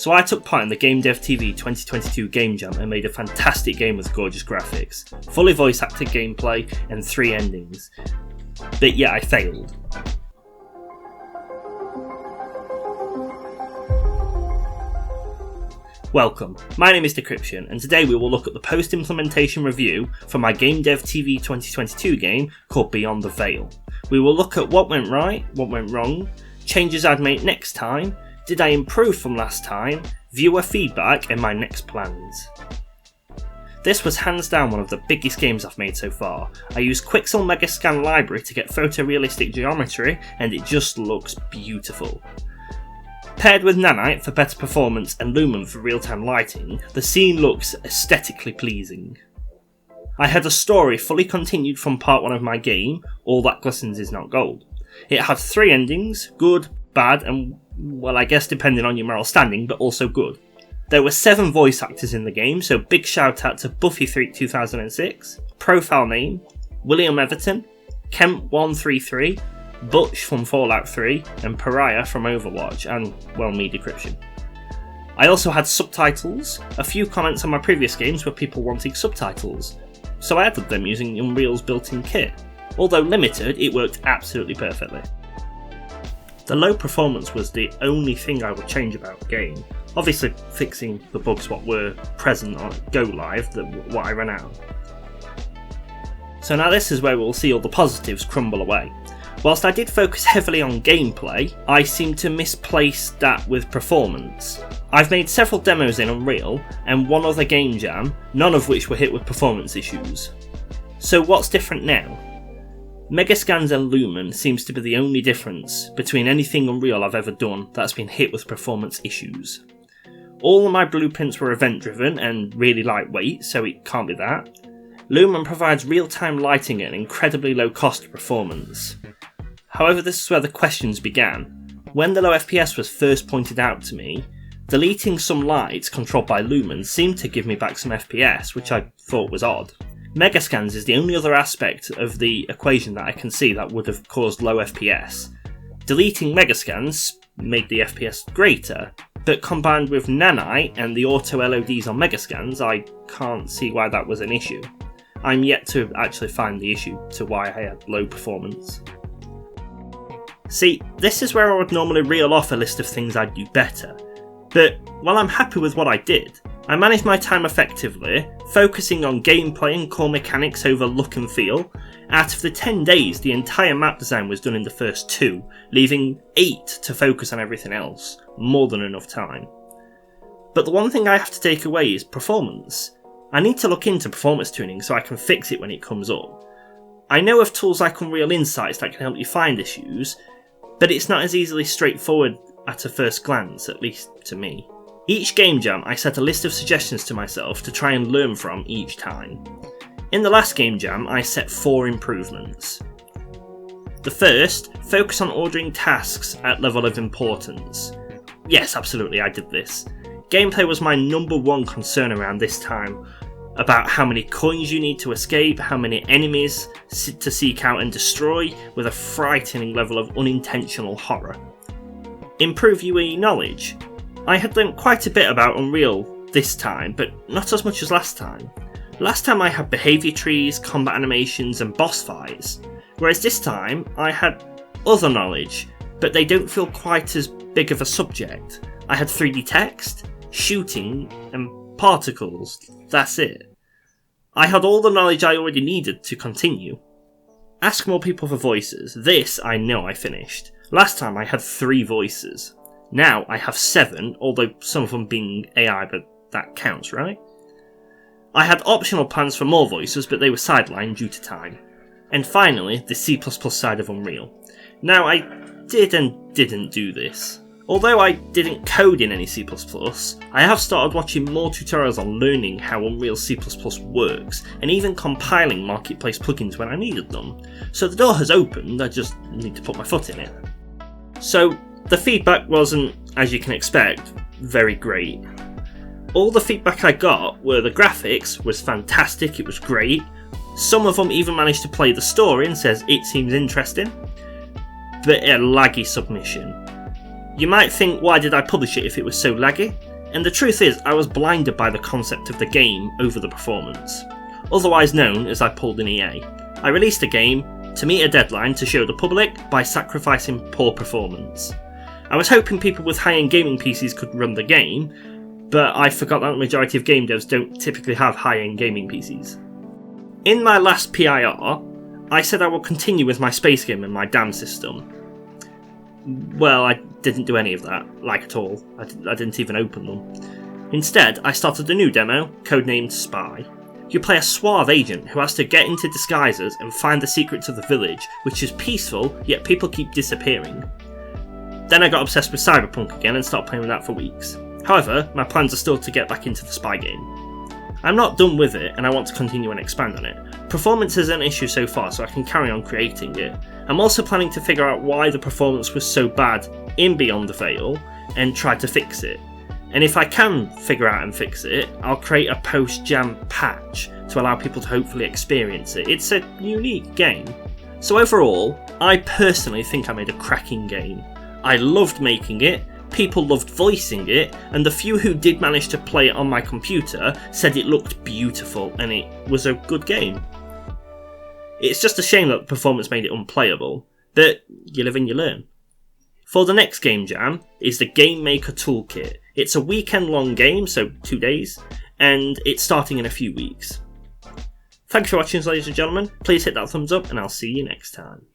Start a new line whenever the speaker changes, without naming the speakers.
So I took part in the Game Dev TV 2022 Game Jam and made a fantastic game with gorgeous graphics, fully voice acted gameplay and 3 endings. But yeah, I failed. Welcome, my name is Decryption, and today we will look at the post-implementation review for my Game Dev TV 2022 game called Beyond the Veil. We will look at what went right, what went wrong, changes I'd make next time, did I improve from last time, viewer feedback and my next plans. This was hands down one of the biggest games I've made so far. I used Quixel Megascan Library to get photorealistic geometry and it just looks beautiful. Paired with Nanite for better performance and Lumen for real-time lighting, the scene looks aesthetically pleasing. I had a story fully continued from part 1 of my game, All That Glistens Is Not Gold. It had 3 endings, good, bad and, well, I guess depending on your moral standing, but also good. There were 7 voice actors in the game, so big shout out to Buffy2006, Profile Name, William Everton, Kemp133, Butch from Fallout 3, and Pariah from Overwatch, and, well, me, Decryption. I also had subtitles, a few comments on my previous games where people wanted subtitles, so I added them using Unreal's built-in kit. Although limited, it worked absolutely perfectly. The low performance was the only thing I would change about the game, obviously fixing the bugs what were present on Go Live, what I ran out of. So now this is where we'll see all the positives crumble away. Whilst I did focus heavily on gameplay, I seem to misplace that with performance. I've made several demos in Unreal and one other game jam, none of which were hit with performance issues. So what's different now? Megascans and Lumen seems to be the only difference between anything Unreal I've ever done that's been hit with performance issues. All of my blueprints were event driven and really lightweight, so it can't be that. Lumen provides real-time lighting at an incredibly low cost of performance. However, this is where the questions began. When the low FPS was first pointed out to me, deleting some lights controlled by Lumen seemed to give me back some FPS, which I thought was odd. Megascans is the only other aspect of the equation that I can see that would have caused low FPS. Deleting Megascans made the FPS greater, but combined with Nanite and the auto LODs on Megascans, I can't see why that was an issue. I'm yet to actually find the issue to why I had low performance. See, this is where I would normally reel off a list of things I'd do better, but while I'm happy with what I did, I managed my time effectively, focusing on gameplay and core mechanics over look and feel. Out of the 10 days, the entire map design was done in the first 2, leaving 8 to focus on everything else, more than enough time. But the one thing I have to take away is performance. I need to look into performance tuning so I can fix it when it comes up. I know of tools like Unreal Insights that can help you find issues, but it's not as easily straightforward at a first glance, at least to me. Each game jam I set a list of suggestions to myself to try and learn from each time. In the last game jam I set 4 improvements. The first, focus on ordering tasks at level of importance. Yes, absolutely, I did this. Gameplay was my number 1 concern around this time, about how many coins you need to escape, how many enemies to seek out and destroy, with a frightening level of unintentional horror. Improve UE knowledge. I had learnt quite a bit about Unreal this time, but not as much as last time. Last time I had behaviour trees, combat animations and boss fights, whereas this time I had other knowledge, but they don't feel quite as big of a subject. I had 3D text, shooting and particles, that's it. I had all the knowledge I already needed to continue. Ask more people for voices. This I know I finished. Last time I had 3 voices. Now I have 7, although some of them being AI, but that counts, right? I had optional plans for more voices, but they were sidelined due to time. And finally, the C++ side of Unreal. Now I did and didn't do this. Although I didn't code in any C++, I have started watching more tutorials on learning how Unreal C++ works, and even compiling marketplace plugins when I needed them. So the door has opened, I just need to put my foot in it. So the feedback wasn't, as you can expect, very great. All the feedback I got were the graphics was fantastic, it was great. Some of them even managed to play the story and says it seems interesting, but a laggy submission. You might think, why did I publish it if it was so laggy? And the truth is, I was blinded by the concept of the game over the performance. Otherwise known as I pulled an EA. I released a game to meet a deadline to show the public by sacrificing poor performance. I was hoping people with high-end gaming PCs could run the game, but I forgot that the majority of game devs don't typically have high-end gaming PCs. In my last PIR, I said I will continue with my space game and my DAM system. Well, I didn't do any of that, like at all. I didn't even open them. Instead, I started a new demo, codenamed Spy. You play a suave agent who has to get into disguises and find the secrets of the village, which is peaceful, yet people keep disappearing. Then I got obsessed with Cyberpunk again and started playing with that for weeks. However, my plans are still to get back into the Spy game. I'm not done with it and I want to continue and expand on it. Performance is an issue so far, so I can carry on creating it. I'm also planning to figure out why the performance was so bad in Beyond the Veil and try to fix it. And if I can figure out and fix it, I'll create a post-jam patch to allow people to hopefully experience it. It's a unique game. So overall, I personally think I made a cracking game. I loved making it, people loved voicing it, and the few who did manage to play it on my computer said it looked beautiful and it was a good game. It's just a shame that the performance made it unplayable, but you live and you learn. For the next game jam is the Game Maker Toolkit. It's a weekend-long game, so 2 days, and it's starting in a few weeks. Thanks for watching, ladies and gentlemen. Please hit that thumbs up, and I'll see you next time.